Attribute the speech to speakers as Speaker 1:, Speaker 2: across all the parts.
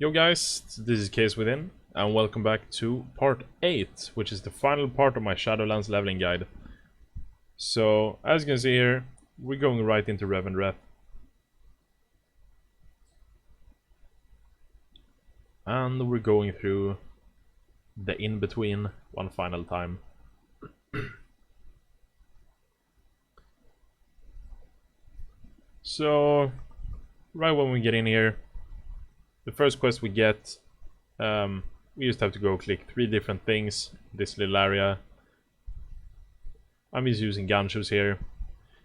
Speaker 1: Yo guys, this is Case Within, and welcome back to part 8, which is the final part of my Shadowlands leveling guide. So, as you can see here, we're going right into Revendreth. And we're going through the in-between one final time. So, right when we get in here, the first quest we get, we just have to go click 3 different things in this little area. I'm just using gun shoes here.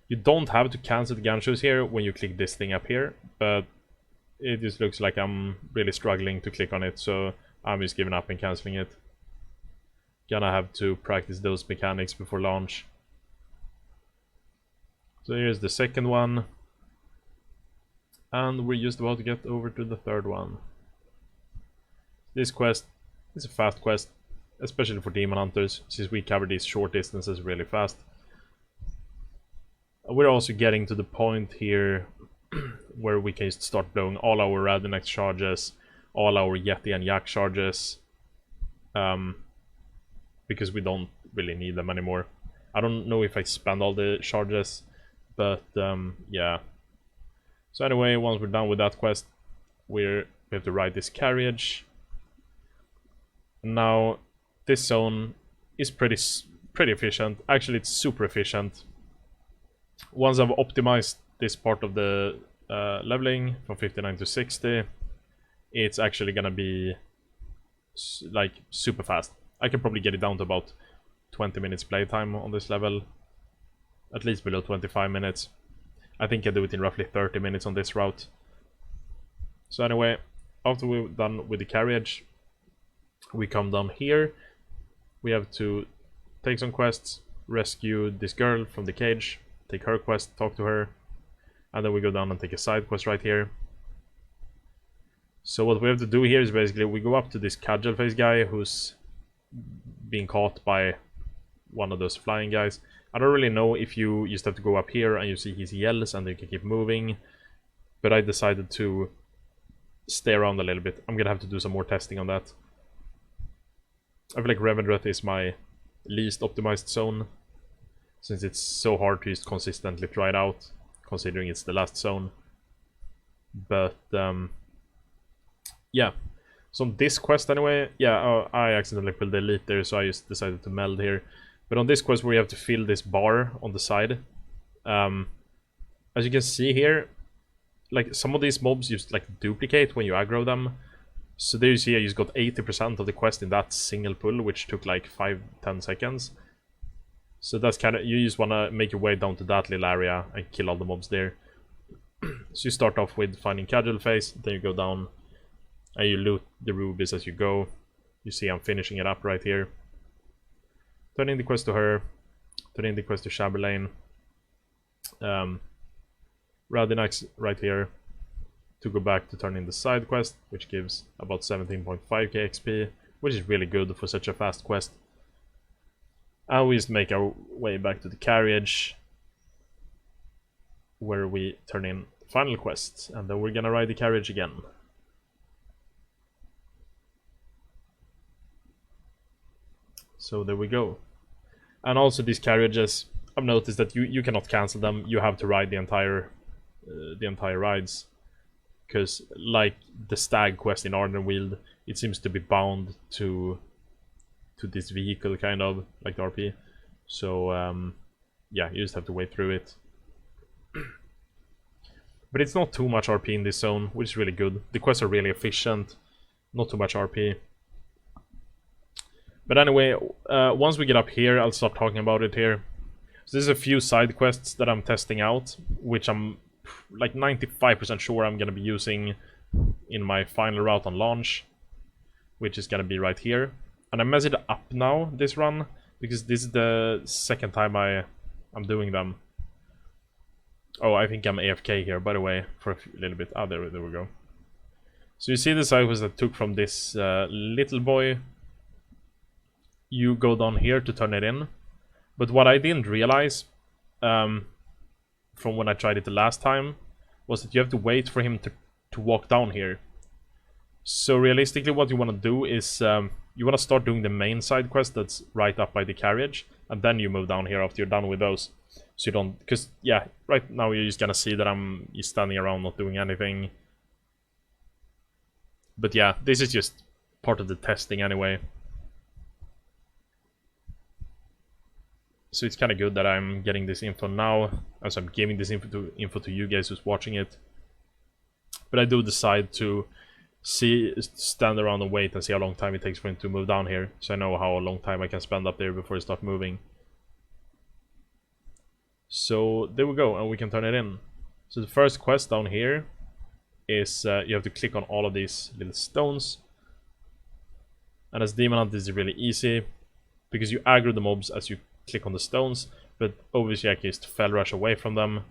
Speaker 1: You don't have to cancel the gun shoes here when you click this thing up here, but it just looks like I'm really struggling to click on it, so I'm just giving up and cancelling it. Gonna have to practice those mechanics before launch. So here's the second one. And we're just about to get over to the third one. This quest is a fast quest, especially for demon hunters, since we cover these short distances really fast. We're also getting to the point here where we can start blowing all our Revendreth charges, all our Yeti and Yak charges, because we don't really need them anymore. I don't know if I spend all the charges, but yeah. So anyway, once we're done with that quest, we have to ride this carriage. Now, this zone is pretty efficient. Actually, it's super efficient. Once I've optimized this part of the leveling from 59 to 60, it's actually gonna be like super fast. I can probably get it down to about 20 minutes playtime on this level, at least below 25 minutes. I think I do it in roughly 30 minutes on this route. So anyway, after we're done with the carriage, we come down here. We have to take some quests, rescue this girl from the cage, take her quest, talk to her, and then we go down and take a side quest right here. So what we have to do here is basically we go up to this cudgel face guy who's being caught by one of those flying guys. I don't really know if you just have to go up here and you see his yells and you can keep moving, but I decided to stay around a little bit. I'm gonna have to do some more testing on that. I feel like Revendreth is my least optimized zone, since it's so hard to just consistently try it out, considering it's the last zone. But yeah, so on this quest anyway, yeah, I accidentally pulled the elite there, so I just decided to meld here. But on this quest where you have to fill this bar on the side, as you can see here, like some of these mobs just like duplicate when you aggro them. So there you see I just got 80% of the quest in that single pull, which took like 5-10 seconds. So that's kind of, you just want to make your way down to that little area and kill all the mobs there. So you start off with finding Cudgel Face, then you go down and you loot the rubies as you go. You see I'm finishing it up right here. Turning the quest to her, turning the quest to Shadowlands. Revendreth right here to go back to turn in the side quest, which gives about 17.5k XP, which is really good for such a fast quest. And we just make our way back to the carriage, where we turn in final quest, and then we're gonna ride the carriage again. So there we go. And also these carriages, I've noticed that you cannot cancel them. You have to ride the entire rides, because like the stag quest in Ardenweald, it seems to be bound to this vehicle, kind of like the RP. So yeah, you just have to wait through it. But it's not too much RP in this zone, which is really good. The quests are really efficient, not too much RP. But anyway, once we get up here, I'll start talking about it here. So there's a few side quests that I'm testing out, which I'm like 95% sure I'm going to be using in my final route on launch, which is going to be right here. And I messed it up now, this run, because this is the second time I'm doing them. Oh, I think I'm AFK here, by the way, for a little bit. Ah, there we go. So you see the side quest that took from this little boy. You go down here to turn it in. But what I didn't realize from when I tried it the last time was that you have to wait for him to walk down here. So realistically what you want to do is you want to start doing the main side quest that's right up by the carriage, and then you move down here after you're done with those. So you don't, because yeah, right now you're just gonna see that I'm just standing around not doing anything. But yeah, this is just part of the testing anyway. So it's kind of good that I'm getting this info now, as I'm giving this info to you guys who's watching it. But I do decide to stand around and wait and see how long time it takes for him to move down here, so I know how long time I can spend up there before I start moving. So there we go, and we can turn it in. So the first quest down here is you have to click on all of these little stones. And as Demon Hunt, this is really easy, because you aggro the mobs as you click on the stones, but obviously I can just fell rush away from them.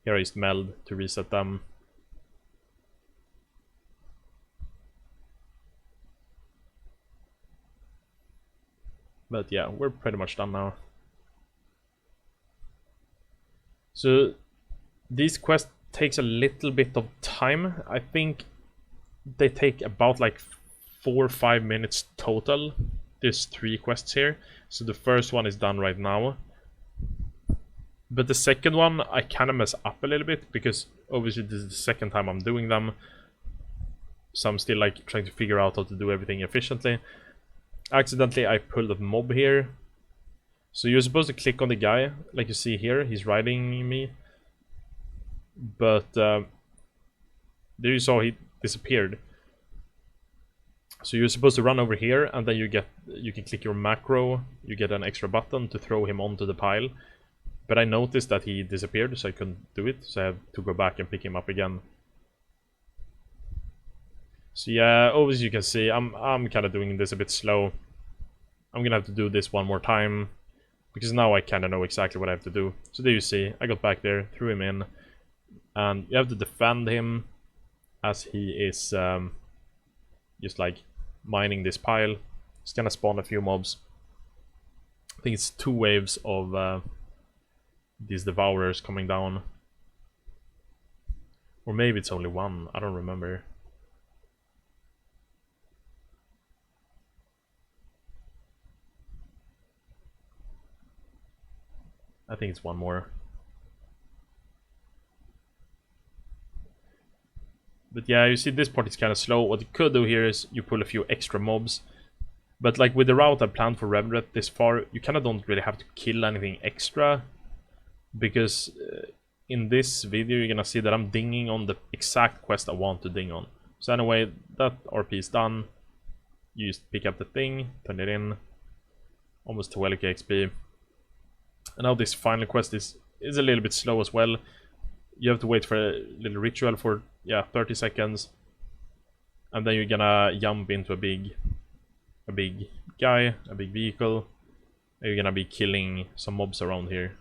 Speaker 1: Here I just meld to reset them. But yeah, we're pretty much done now. So these quests takes a little bit of time. I think they take about like 4 or 5 minutes total. There's 3 quests here. So the first one is done right now. But the second one I kind of mess up a little bit, because obviously this is the second time I'm doing them. So I'm still like trying to figure out how to do everything efficiently. Accidentally I pulled a mob here. So you're supposed to click on the guy, like you see here, he's riding me. But there you saw he disappeared. So you're supposed to run over here, and then you can click your macro, you get an extra button to throw him onto the pile. But I noticed that he disappeared, so I couldn't do it, so I have to go back and pick him up again. So yeah, obviously you can see I'm kind of doing this a bit slow. I'm gonna have to do this one more time, because now I kind of know exactly what I have to do. So there you see, I got back there, threw him in, and you have to defend him as he is just like mining this pile. It's gonna spawn a few mobs. I think it's 2 waves of these devourers coming down, or maybe it's only 1, I don't remember. I think it's 1 more. But yeah, you see this part is kind of slow. What you could do here is you pull a few extra mobs. But like with the route I planned for Revendreth this far, you kind of don't really have to kill anything extra. Because in this video you're gonna see that I'm dinging on the exact quest I want to ding on. So anyway, that RP is done. You just pick up the thing, turn it in. Almost 12k XP. And now this final quest is a little bit slow as well. You have to wait for a little ritual for, yeah, 30 seconds. And then you're gonna jump into a big guy, a big vehicle. And you're gonna be killing some mobs around here.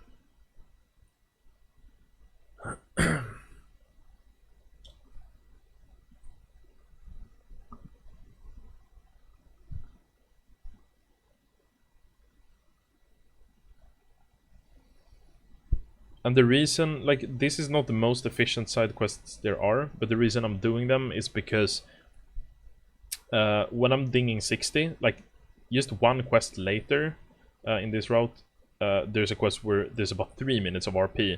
Speaker 1: And the reason, like, this is not the most efficient side quests there are, but the reason I'm doing them is because when I'm dinging 60, like, just 1 quest later in this route, there's a quest where there's about 3 minutes of RP.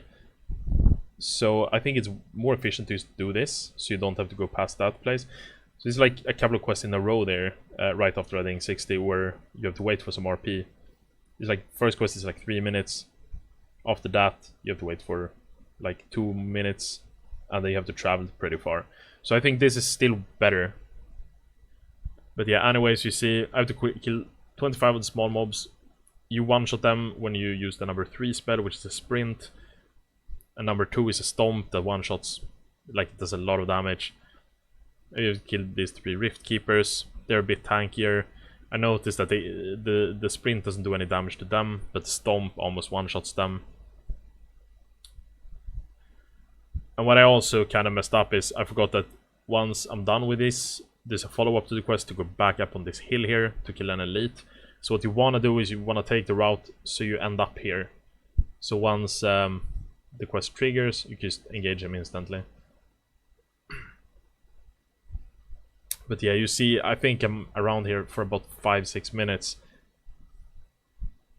Speaker 1: So I think it's more efficient to just do this, so you don't have to go past that place. So it's like a couple of quests in a row there, right after I ding 60, where you have to wait for some RP. It's like, first quest is like 3 minutes. After that, you have to wait for like 2 minutes, and then you have to travel pretty far. So I think this is still better. But yeah, anyways, you see, I have to kill 25 of the small mobs. You one-shot them when you use the number 3 spell, which is a sprint. And number 2 is a stomp that one-shots, like, it does a lot of damage. You kill these 3 Rift Keepers. They're a bit tankier. I noticed that the sprint doesn't do any damage to them, but the stomp almost one-shots them. And what I also kind of messed up is I forgot that once I'm done with this, there's a follow-up to the quest to go back up on this hill here to kill an elite. So what you want to do is you want to take the route so you end up here. So once the quest triggers, you just engage him instantly. But yeah, you see, I think I'm around here for about 5-6 minutes.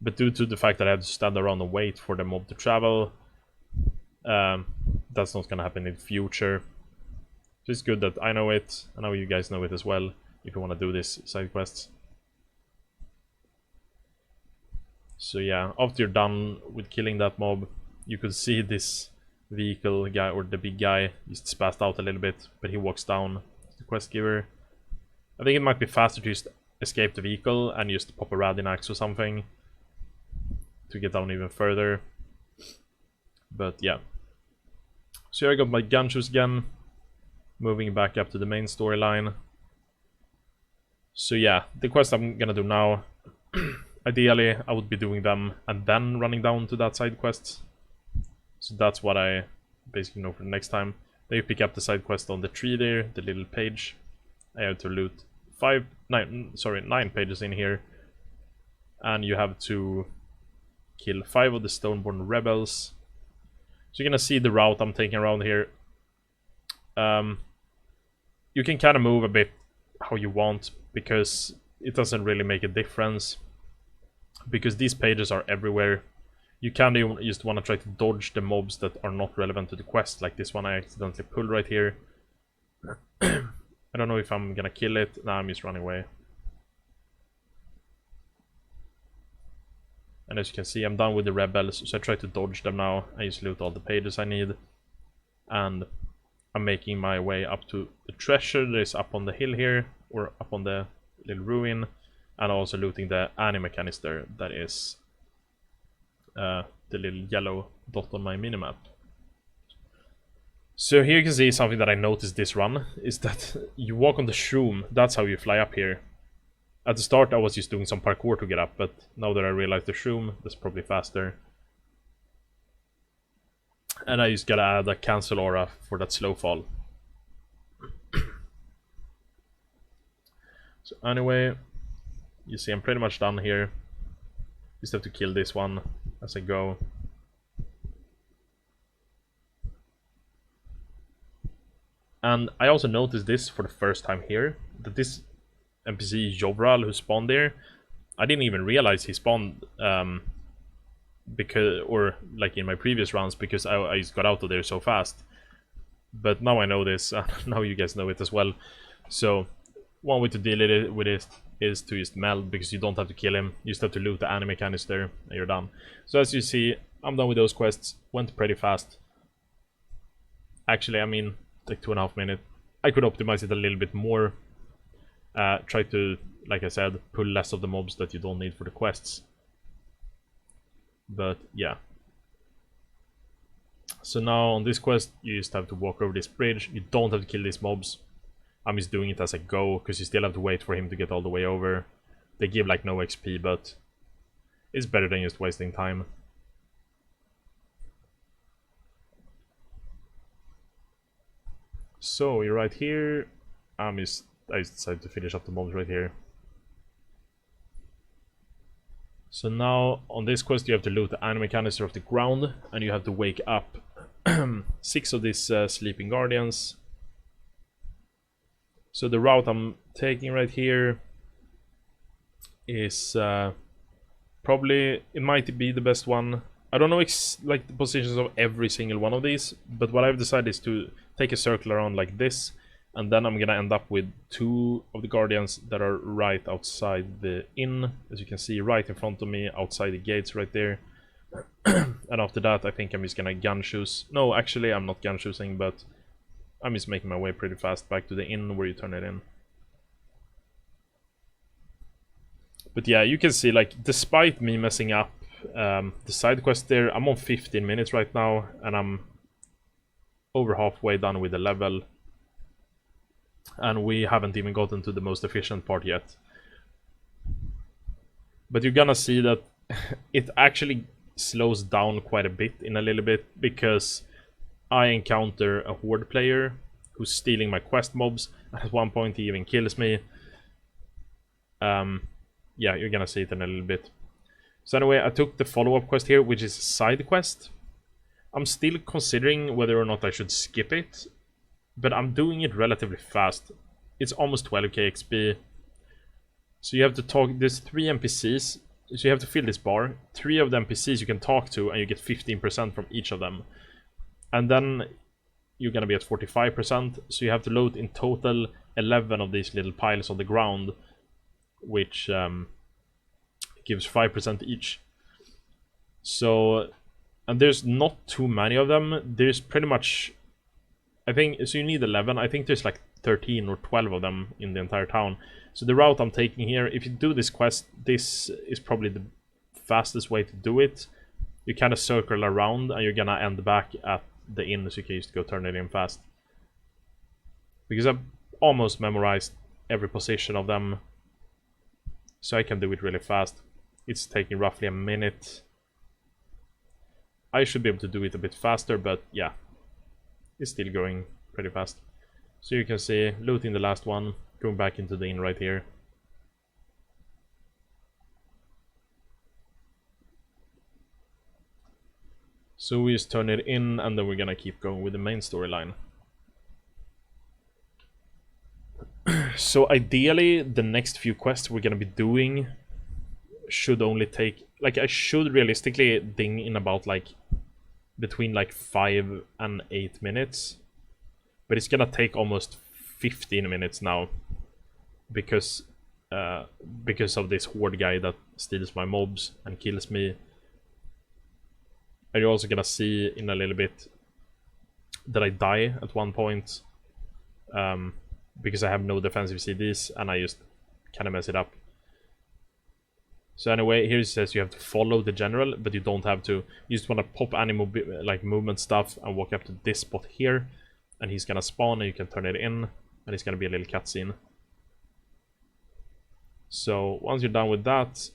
Speaker 1: But due to the fact that I have to stand around and wait for the mob to travel, that's not gonna happen in the future. So it's good that I know it, I know you guys know it as well, if you want to do this side quests. So yeah, after you're done with killing that mob, you could see this vehicle guy, or the big guy, just spazzed out a little bit, but he walks down the quest giver. I think it might be faster to just escape the vehicle and just pop a Radin axe or something to get down even further. But yeah. So here I got my gun shoes again, moving back up to the main storyline. So yeah, the quest I'm gonna do now, ideally I would be doing them and then running down to that side quest. So that's what I basically know for the next time. Then you pick up the side quest on the tree there, the little page. I have to loot 9 pages in here. And you have to kill 5 of the Stoneborn rebels. So you're gonna see the route I'm taking around here. You can kind of move a bit how you want, because it doesn't really make a difference. Because these pages are everywhere. You kind of just want to try to dodge the mobs that are not relevant to the quest, like this one I accidentally pulled right here. I don't know if I'm gonna kill it. Nah, I'm just running away. And as you can see, I'm done with the rebels, so I try to dodge them now. I just loot all the pages I need. And I'm making my way up to the treasure that is up on the hill here, or up on the little ruin. And also looting the anime canister that is the little yellow dot on my minimap. So here you can see something that I noticed this run, is that you walk on the shroom, that's how you fly up here. At the start I was just doing some parkour to get up, but now that I realize the shroom, that's probably faster. And I just gotta add a cancel aura for that slow fall. So anyway, you see I'm pretty much done here. Just have to kill this one as I go. And I also noticed this for the first time here, that this NPC Jovral who spawned there, I didn't even realize he spawned because, or like in my previous rounds, because I just got out of there so fast. But now I know this, now you guys know it as well. So one way to deal with it is to just meld, because you don't have to kill him, you just have to loot the anime canister and you're done. So as you see, I'm done with those quests, went pretty fast. Actually, I mean, like 2.5 minutes. I could optimize it a little bit more. Try to, like I said, pull less of the mobs that you don't need for the quests. But yeah. So now on this quest, you just have to walk over this bridge. You don't have to kill these mobs. I'm just doing it as I go, because you still have to wait for him to get all the way over. They give like no XP, but it's better than just wasting time. So you're right here. I just decided to finish up the mobs right here. So now on this quest you have to loot the anime canister off the ground, and you have to wake up 6 of these sleeping guardians. So the route I'm taking right here is probably, it might be the best one. I don't know like the positions of every single one of these, but what I've decided is to take a circle around like this, and then I'm gonna end up with 2 of the guardians that are right outside the inn, as you can see right in front of me, outside the gates right there. And after that I think I'm just gonna gun shoes. No, actually I'm not gun shoesing, but I'm just making my way pretty fast back to the inn where you turn it in. But yeah, you can see, like, despite me messing up the side quest there, I'm on 15 minutes right now, and I'm over halfway done with the level. And we haven't even gotten to the most efficient part yet. But you're gonna see that it actually slows down quite a bit in a little bit, because I encounter a horde player who's stealing my quest mobs. At one point he even kills me. Yeah, you're gonna see it in a little bit. So anyway, I took the follow-up quest here, which is a side quest. I'm still considering whether or not I should skip it, but I'm doing it relatively fast. it's almost 12k XP. So you have to talk, there's 3 NPCs, so you have to fill this bar. 3 of the NPCs you can talk to, and you get 15% from each of them. And then you're gonna be at 45%, so you have to load in total 11 of these little piles on the ground, which gives 5% each. So, and there's not too many of them. There's pretty much, I think, so you need 11. I think there's like 13 or 12 of them in the entire town. So the route I'm taking here, if you do this quest, this is probably the fastest way to do it. You kind of circle around and you're gonna end back at the inn, so you can just go turn it in fast. Because I've almost memorized every position of them, so I can do it really fast. It's taking roughly a minute. I should be able to do it a bit faster, but yeah, it's still going pretty fast. So you can see, looting the last one, going back into the inn right here. So we just turn it in, and then we're gonna keep going with the main storyline. So ideally, the next few quests we're gonna be doing should only take, like, I should realistically ding in about like between like 5 and 8 minutes, but it's gonna take almost 15 minutes now because of this horde guy that steals my mobs and kills me. And you're also gonna see in a little bit that I die at one point because I have no defensive CDs and I just kind of mess it up. So anyway, here it says you have to follow the general, but you don't have to. You just want to pop any movement stuff and walk up to this spot here, and he's gonna spawn, and you can turn it in, and it's gonna be a little cutscene. So once you're done with that,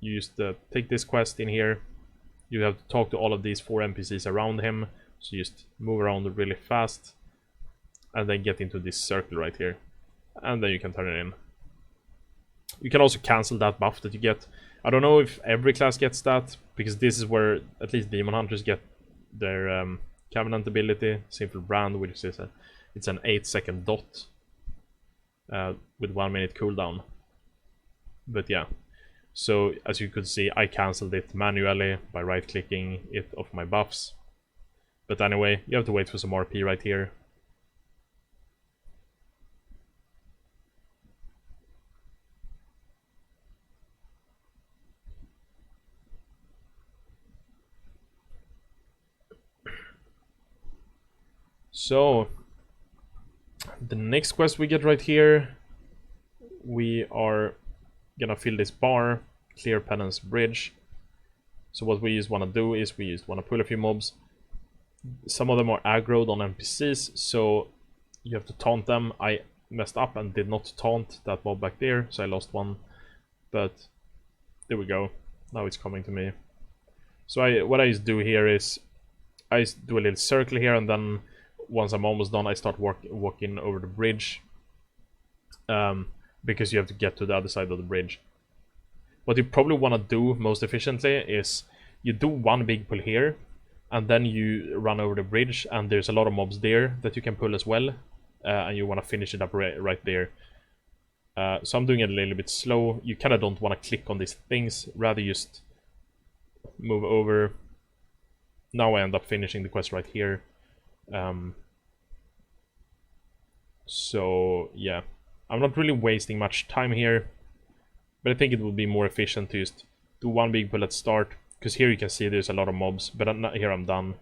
Speaker 1: you just take this quest in here. You have to talk to all of these 4 NPCs around him, so you just move around really fast, and then get into this circle right here, and then you can turn it in. You can also cancel that buff that you get. I don't know if every class gets that, because this is where at least Demon Hunters get their Covenant ability, Sinful Brand, which is it's an 8-second dot with 1 minute cooldown. But yeah, so as you could see, I cancelled it manually by right-clicking it off my buffs. But anyway, you have to wait for some RP right here. So, the next quest we get right here, we are gonna fill this bar, clear Penance Bridge. So what we just want to do is we just want to pull a few mobs. Some of them are aggroed on NPCs, so you have to taunt them. I messed up and did not taunt that mob back there, so I lost one. But there we go. Now it's coming to me. So what I just do here is I just do a little circle here, and then once I'm almost done, I start walking over the bridge. Because you have to get to the other side of the bridge. What you probably want to do most efficiently is you do one big pull here, and then you run over the bridge, and there's a lot of mobs there that you can pull as well, and you want to finish it up right there. So I'm doing it a little bit slow. You kind of don't want to click on these things, rather just move over. Now I end up finishing the quest right here. So yeah, I'm not really wasting much time here, but I think it would be more efficient to just do one big pull at start, because here you can see there's a lot of mobs, but here I'm done.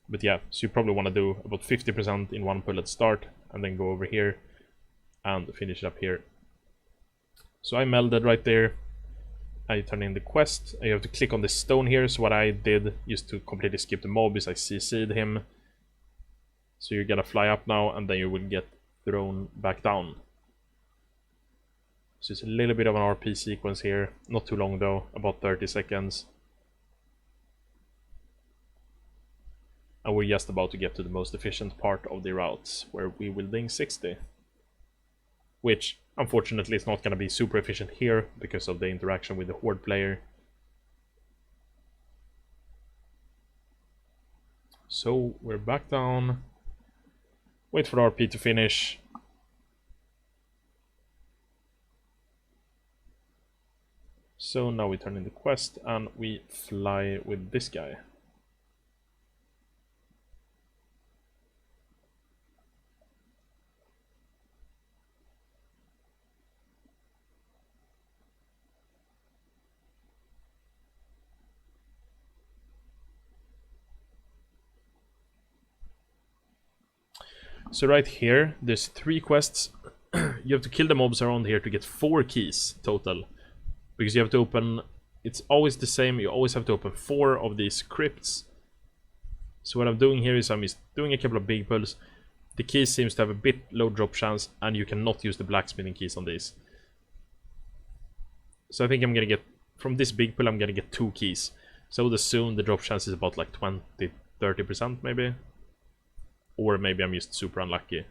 Speaker 1: But yeah, so you probably want to do about 50% in one pull at start, and then go over here and finish it up here. So I melded right there. I turn in the quest, and you have to click on this stone here. So what I did just to completely skip the mob is I CC'd him. So you're gonna fly up now, and then you will get thrown back down. So it's a little bit of an RP sequence here, not too long though, about 30 seconds. And we're just about to get to the most efficient part of the routes, where we will ding 60. Which, unfortunately, is not going to be super efficient here, because of the interaction with the Horde player. So, we're back down. Wait for the RP to finish. So now we turn in the quest and we fly with this guy. So right here, there's 3 quests. You have to kill the mobs around here to get 4 keys total. Because you have to open... It's always the same, you always have to open 4 of these crypts. So what I'm doing here is I'm just doing a couple of big pulls. The keys seems to have a bit low drop chance, and you cannot use the blacksmithing keys on these. So I think I'm gonna get... From this big pull I'm gonna get 2 keys. So I would assume the drop chance is about like 20-30% maybe. Or maybe I'm just super unlucky.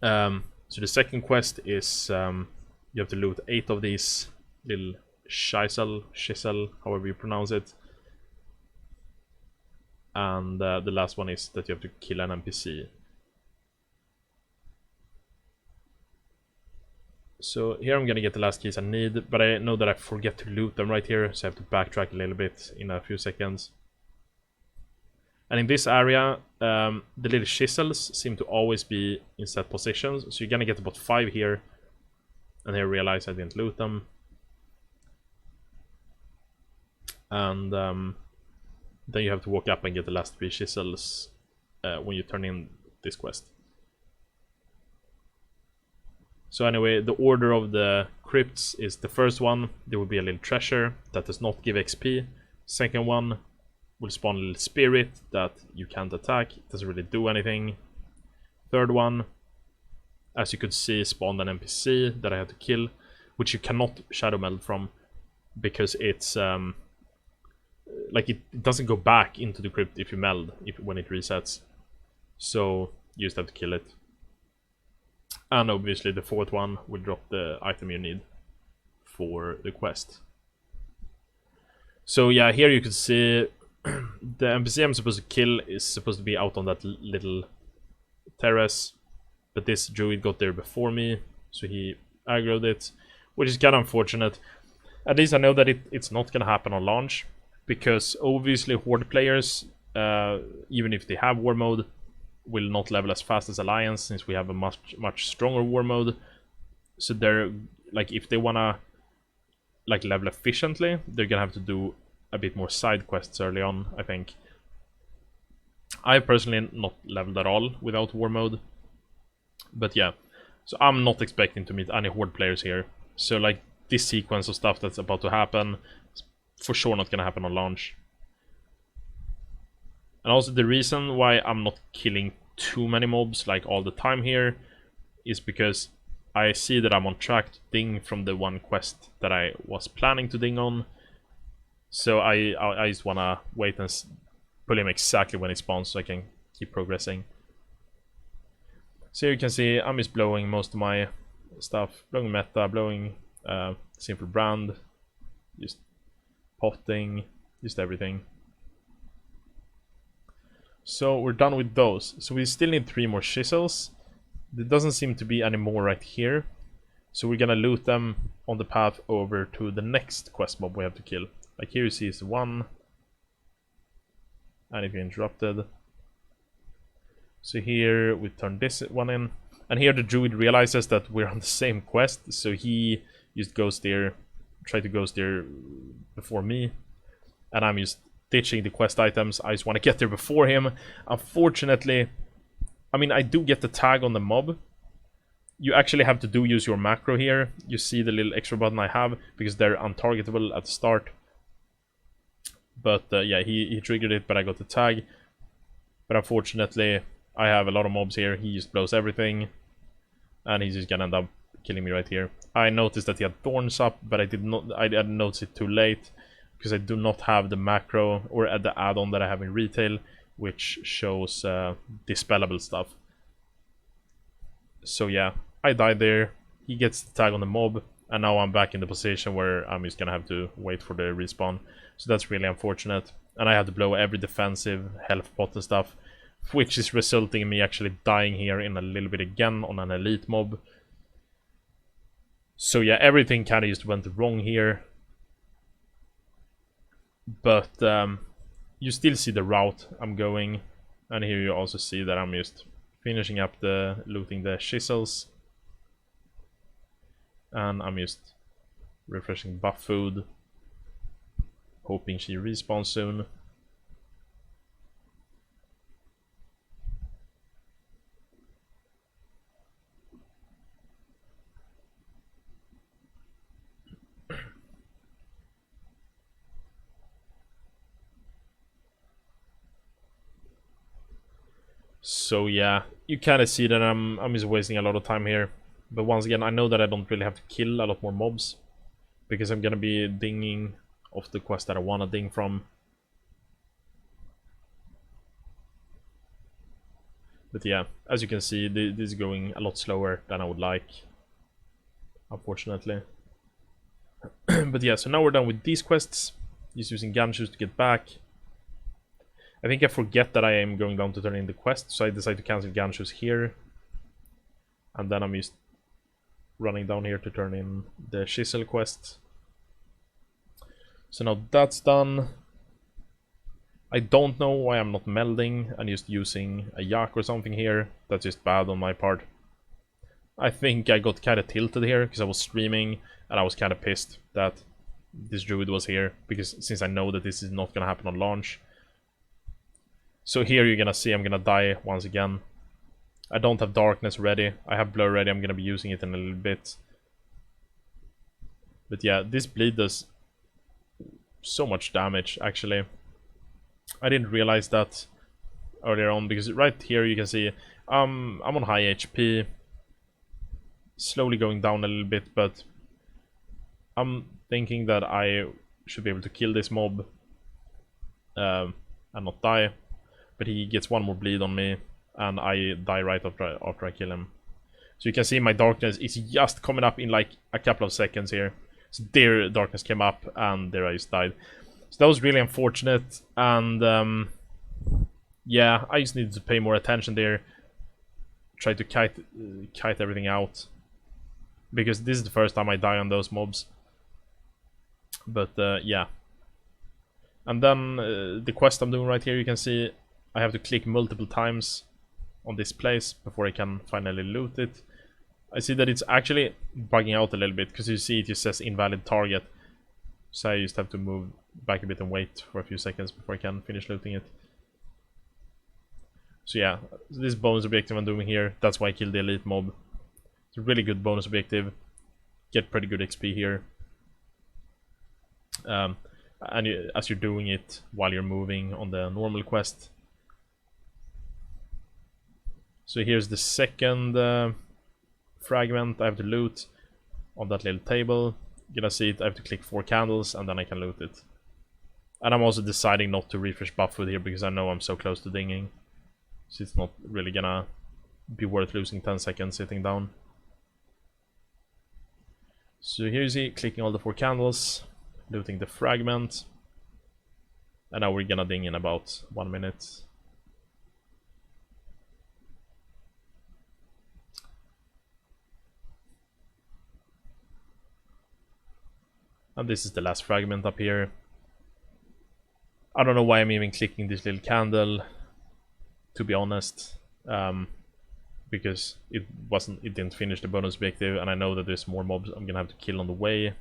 Speaker 1: So the second quest is you have to loot 8 of these little shizzle, however you pronounce it. And the last one is that you have to kill an NPC. So here I'm gonna get the last keys I need, but I know that I forget to loot them right here, so I have to backtrack a little bit in a few seconds. And in this area, the little chisels seem to always be in set positions, so you're gonna get about 5 here. And here I realize I didn't loot them. And then you have to walk up and get the last 3 chisels when you turn in this quest. So anyway, the order of the crypts is the first one, there will be a little treasure that does not give XP. Second one will spawn a little spirit that you can't attack, it doesn't really do anything. Third one, as you could see, spawned an NPC that I had to kill, which you cannot shadow meld from, because it's like it doesn't go back into the crypt if you meld when it resets. So you just have to kill it. And obviously the fourth one will drop the item you need for the quest. So yeah, here you can see the NPC I'm supposed to kill is supposed to be out on that little terrace. But this druid got there before me, so he aggroed it, which is kind of unfortunate. At least I know that it's not going to happen on launch, because obviously Horde players, even if they have War mode, will not level as fast as Alliance, since we have a much stronger War mode. So they're, like, if they want to like level efficiently, they're going to have to do a bit more side quests early on, I think. I personally not leveled at all without War mode. But yeah, so I'm not expecting to meet any Horde players here. So like this sequence of stuff that's about to happen is for sure not gonna happen on launch. And also the reason why I'm not killing too many mobs like all the time here is because I see that I'm on track to ding from the one quest that I was planning to ding on. So I just wanna wait and pull him exactly when it spawns so I can keep progressing. So you can see I'm just blowing most of my stuff, blowing meta, blowing simple brand, just potting, just everything. So we're done with those. So we still need 3 more chisels. There doesn't seem to be any more right here. So we're gonna loot them on the path over to the next quest mob we have to kill. Like here you see is 1. And if you're interrupted. So here we turn this one in. And here the druid realizes that we're on the same quest. So he just goes there, try to go there before me. And I'm just ditching the quest items. I just want to get there before him. Unfortunately, I mean, I do get the tag on the mob. You actually have to use your macro here. You see the little extra button I have, because they're untargetable at the start. But yeah, he triggered it, but I got the tag. But unfortunately, I have a lot of mobs here. He just blows everything. And he's just gonna end up killing me right here. I noticed that he had thorns up, but I didn't notice it too late. Because I do not have the macro or the add-on that I have in retail, which shows dispellable stuff. So yeah, I died there. He gets the tag on the mob, and now I'm back in the position where I'm just gonna have to wait for the respawn. So that's really unfortunate. And I had to blow every defensive health pot and stuff, which is resulting in me actually dying here in a little bit again on an elite mob. So yeah, everything kind of just went wrong here. But you still see the route I'm going. And here you also see that I'm just finishing up the looting the chisels. And I'm just refreshing buff food. Hoping she respawns soon. So yeah, you kind of see that I'm just wasting a lot of time here. But once again, I know that I don't really have to kill a lot more mobs, because I'm gonna be dinging off the quest that I wanna ding from. But yeah, as you can see, this is going a lot slower than I would like, unfortunately. But yeah, so now we're done with these quests. Just using gun shoes to get back. I think I forget that I am going down to turn in the quest, so I decide to cancel gun shoes here. And then I'm just running down here to turn in the chisel quest. So now that's done. I don't know why I'm not melding and just using a yak or something here. That's just bad on my part. I think I got kind of tilted here because I was streaming and I was kind of pissed that this druid was here, because since I know that this is not gonna happen on launch. So here you're gonna see I'm gonna die once again. I don't have darkness ready. I have blur ready. I'm gonna be using it in a little bit. But yeah, this bleed does so much damage actually. I didn't realize that earlier on, because right here you can see I'm on high HP. Slowly going down a little bit, but I'm thinking that I should be able to kill this mob and not die. But he gets one more bleed on me, and I die right after I kill him. So you can see my darkness is just coming up in like a couple of seconds here. So there darkness came up, and there I just died. So that was really unfortunate, and yeah, I just needed to pay more attention there. Try to kite everything out, because this is the first time I die on those mobs. But yeah. And then the quest I'm doing right here, you can see I have to click multiple times on this place before I can finally loot it. I see that it's actually bugging out a little bit, because you see it just says invalid target. So I just have to move back a bit and wait for a few seconds before I can finish looting it. So yeah, this bonus objective I'm doing here, that's why I killed the elite mob. It's a really good bonus objective. Get pretty good XP here. And as you're doing it while you're moving on the normal quest. So here's the second fragment I have to loot on that little table. You're gonna see it, I have to click 4 candles and then I can loot it. And I'm also deciding not to refresh buff food here, because I know I'm so close to dinging. So it's not really gonna be worth losing 10 seconds sitting down. So here you see, clicking all the 4 candles, looting the fragment. And now we're gonna ding in about 1 minute. And this is the last fragment up here. I don't know why I'm even clicking this little candle, to be honest. Because it didn't finish the bonus objective, and I know that there's more mobs I'm gonna have to kill on the way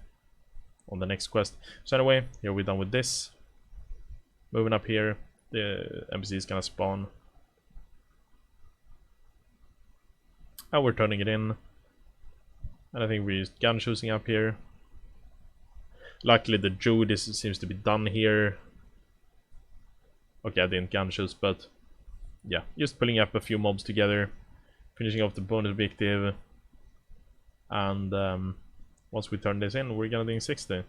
Speaker 1: on the next quest. So anyway, here we're done with this. Moving up here, the NPC is gonna spawn. And we're turning it in. And I think we're just gun choosing up here. Luckily the druid seems to be done here. Okay, I didn't gun choose, but yeah, just pulling up a few mobs together, finishing off the bonus objective, and once we turn this in, we're gonna do 60.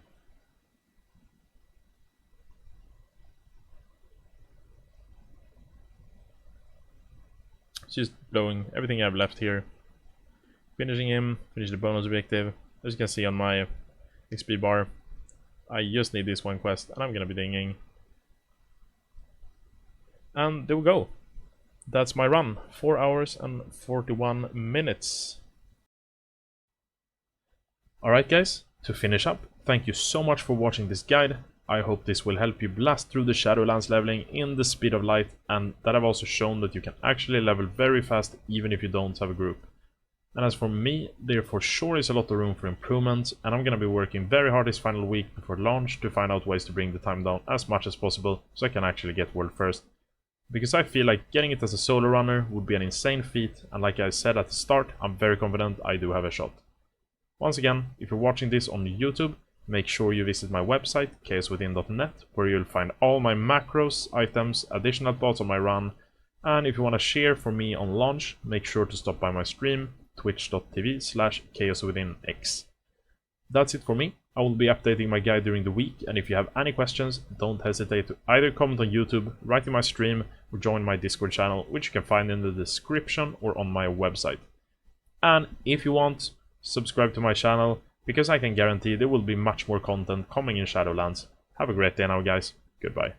Speaker 1: Just blowing everything I have left here, finishing him, finish the bonus objective. As you can see on my XP bar, I just need this one quest, and I'm gonna be dinging. And there we go. That's my run. 4 hours and 41 minutes. Alright guys, to finish up, thank you so much for watching this guide. I hope this will help you blast through the Shadowlands leveling in the speed of light, and that I've also shown that you can actually level very fast even if you don't have a group. And as for me, there for sure is a lot of room for improvement, and I'm gonna be working very hard this final week before launch to find out ways to bring the time down as much as possible so I can actually get world first. Because I feel like getting it as a solo runner would be an insane feat, and like I said at the start, I'm very confident I do have a shot. Once again, if you're watching this on YouTube, make sure you visit my website, chaoswithin.net, where you'll find all my macros, items, additional thoughts on my run, and if you want to share for me on launch, make sure to stop by my stream, twitch.tv/chaoswithinx. That's it for me. I will be updating my guide during the week, and if you have any questions, don't hesitate to either comment on YouTube, write in my stream, or join my Discord channel, which you can find in the description or on my website. And if you want, subscribe to my channel, because I can guarantee there will be much more content coming in Shadowlands. Have a great day now, guys. Goodbye.